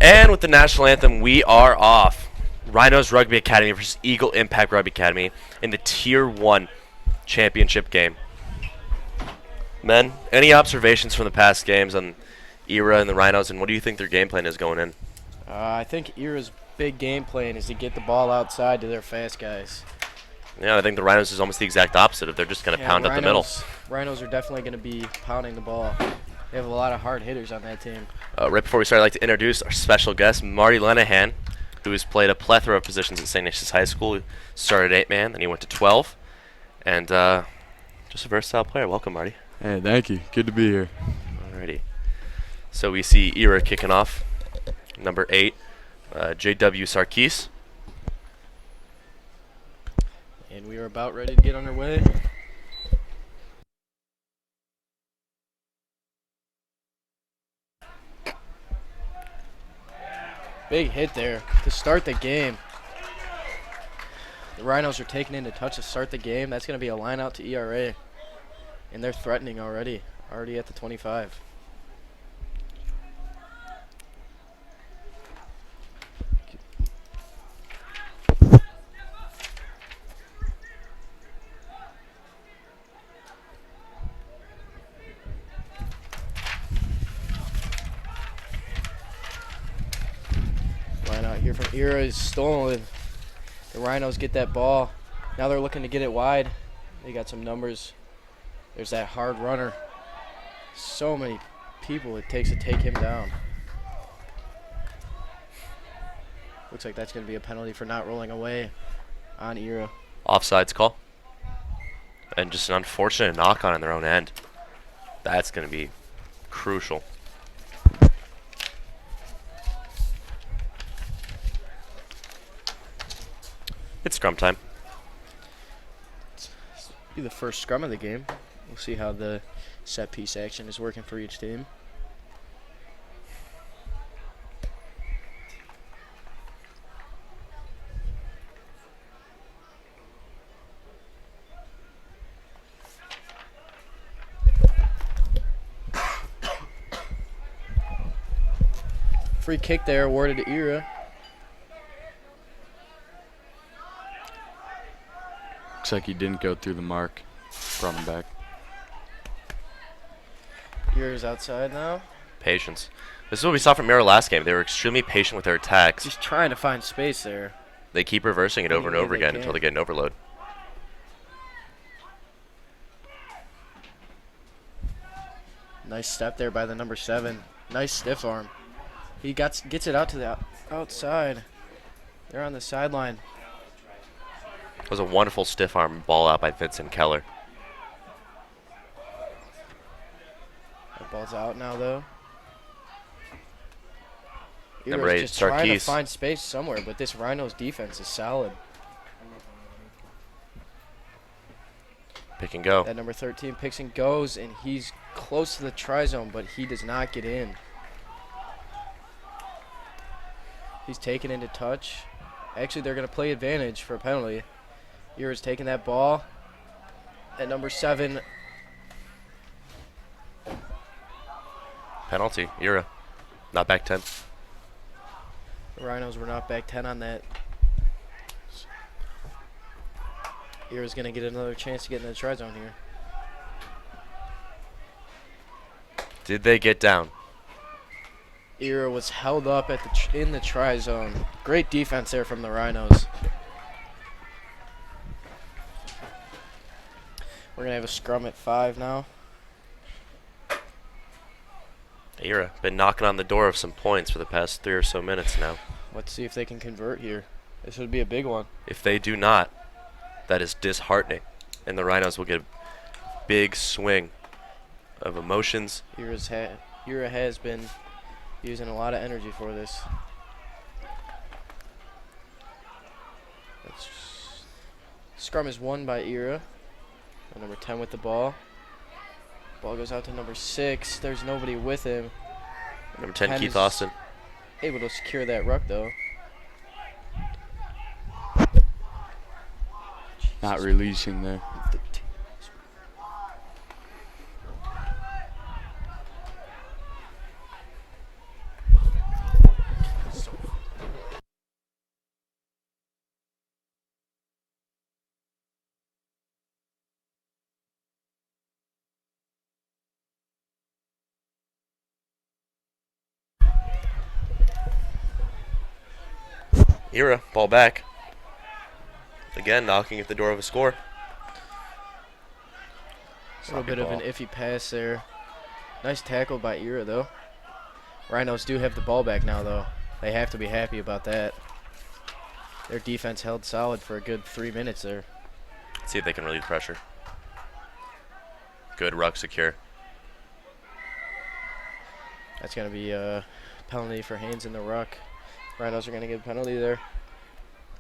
And with the national anthem, we are off. Rhinos Rugby Academy versus Eagle Impact Rugby Academy in the Tier 1 championship game. Men, any observations from the past games on EIRA and the Rhinos, and what do you think their game plan is going in? I think EIRA's big game plan is to get the ball outside to their fast guys. Yeah, I think the Rhinos is almost the exact opposite. If they're just going to pound up the middle. Rhinos are definitely going to be pounding the ball. They have a lot of hard hitters on that team. Right before we start, I'd like to introduce our special guest, Marty Lenahan, who has played a plethora of positions at St. Ignatius High School. He started 8-man, then he went to 12, and just a versatile player. Welcome, Marty. Hey, thank you. Good to be here. Alrighty. So we see EIRA kicking off. Number 8, J.W. Sarkis. And we are about ready to get underway. Big hit there to start the game. The Rhinos are taking in to touch to start the game. That's going to be a line out to ERA. And they're threatening already at the 25. Line out here from EIRA is stolen. The Rhinos get that ball. Now they're looking to get it wide. They got some numbers. There's that hard runner. So many people it takes to take him down. Looks like that's going to be a penalty for not rolling away on EIRA. Offsides call. And just an unfortunate knock on in their own end. That's going to be crucial. It's scrum time. Be the first scrum of the game. We'll see how the set piece action is working for each team. Free kick there awarded to EIRA. Looks like he didn't go through the mark. Brought him back. EIRA's outside now. Patience. This is what we saw from EIRA last game. They were extremely patient with their attacks. Just trying to find space there. They keep reversing it over and over again until they get an overload. Nice step there by the number 7. Nice stiff arm. He gets it out to the outside. They're on the sideline. It was a wonderful stiff arm ball out by Vincent Keller. That ball's out now, though. Number 8, just trying to Sarkis. find space somewhere, but this Rhinos defense is solid. Pick and go. That number 13 picks and goes, and he's close to the try zone, but he does not get in. He's taken into touch. Actually, they're going to play advantage for a penalty. EIRA's taking that ball. At number 7. Penalty. EIRA. Not back 10. The Rhinos were not back 10 on that. EIRA's going to get another chance to get in the try zone here. Did they get down? EIRA was held up at in the try zone. Great defense there from the Rhinos. We're going to have a scrum at 5 now. EIRA been knocking on the door of some points for the past 3 or so minutes now. Let's see if they can convert here. This would be a big one. If they do not, that is disheartening, and the Rhinos will get a big swing of emotions. EIRA has been using a lot of energy for this. Scrum is won by EIRA. Number 10 with the ball. Ball goes out to number 6. There's nobody with him. Number 10, Keith Austin. Able to secure that ruck, though. Not releasing there. EIRA, ball back. Again, knocking at the door of a score. A little bit of an iffy pass there. Nice tackle by EIRA, though. Rhinos do have the ball back now, though. They have to be happy about that. Their defense held solid for a good 3 minutes there. See if they can relieve pressure. Good ruck secure. That's going to be a penalty for Haynes in the ruck. Rhinos are going to get a penalty there.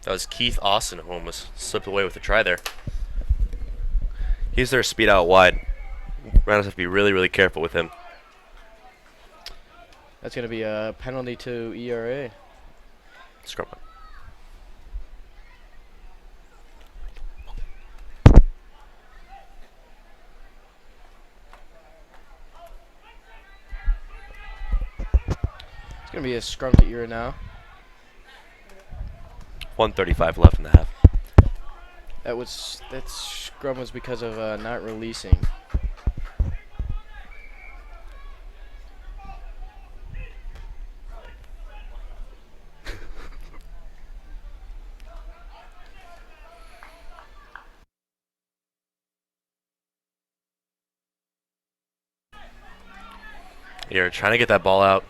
That was Keith Austin who almost slipped away with a try there. He's their speed out wide. Rhinos have to be really, really careful with him. That's going to be a penalty to ERA. Scrum. It's going to be a scrum to ERA now. 1:35 left in the half. That scrum was because of not releasing. You're trying to get that ball out.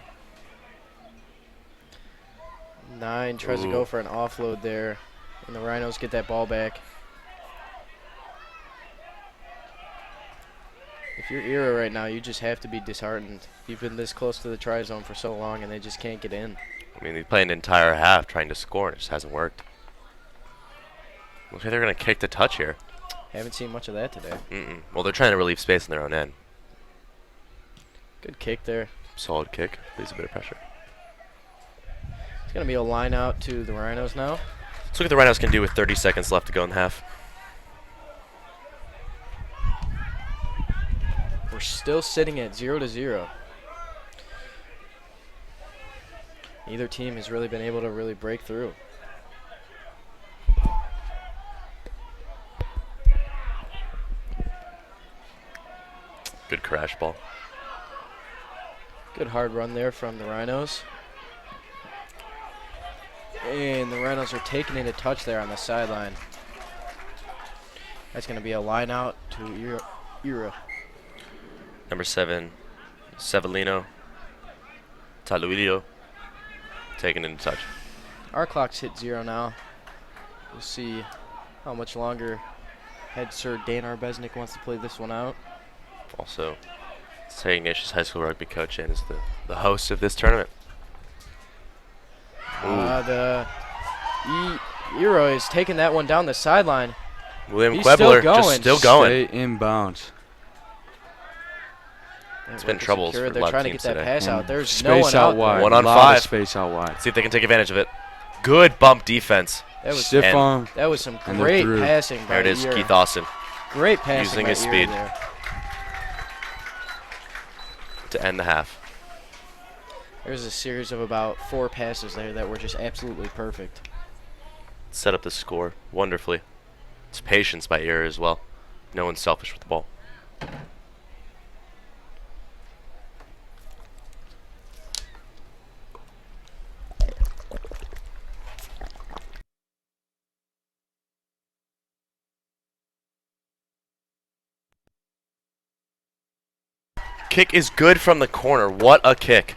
9 tries to go for an offload there, and the Rhinos get that ball back. If you're ERA right now, you just have to be disheartened. You've been this close to the try zone for so long, and they just can't get in. I mean, they played an entire half trying to score, and it just hasn't worked. Looks like they're going to kick the touch here. Haven't seen much of that today. Well, they're trying to relieve space in their own end. Good kick there. Solid kick. Leaves a bit of pressure. It's going to be a line out to the Rhinos now. Let's look at the Rhinos can do with 30 seconds left to go in the half. We're still sitting at 0-0. Neither team has really been able to really break through. Good crash ball. Good hard run there from the Rhinos. And the Rhinos are taking it a touch there on the sideline. That's going to be a line out to EIRA. Number 7, Severino. Taluilio. Taken into touch. Our clock's hit 0 now. We'll see how much longer head Sir Dan Arbesnik wants to play this one out. Also, St. Ignatius High School rugby coach and is the host of this tournament. The EIRA is taking that one down the sideline. William He's Quebler still just still going. Stay inbounds. It's been troubles for a They're lot of trying to teams get that today. pass out. There's Space no one out wide. there. 1 on Lot of 5. Space out wide. See if they can take advantage of it. Good bump defense. That was Stiff and arm. That was some And they're great through. passing by There it is, EIRA. Keith Austin Great passing using by his EIRA speed. there. to end the half. There's a series of about 4 passes there that were just absolutely perfect. Set up the score wonderfully. It's patience by EIRA as well. No one's selfish with the ball. Kick is good from the corner. What a kick.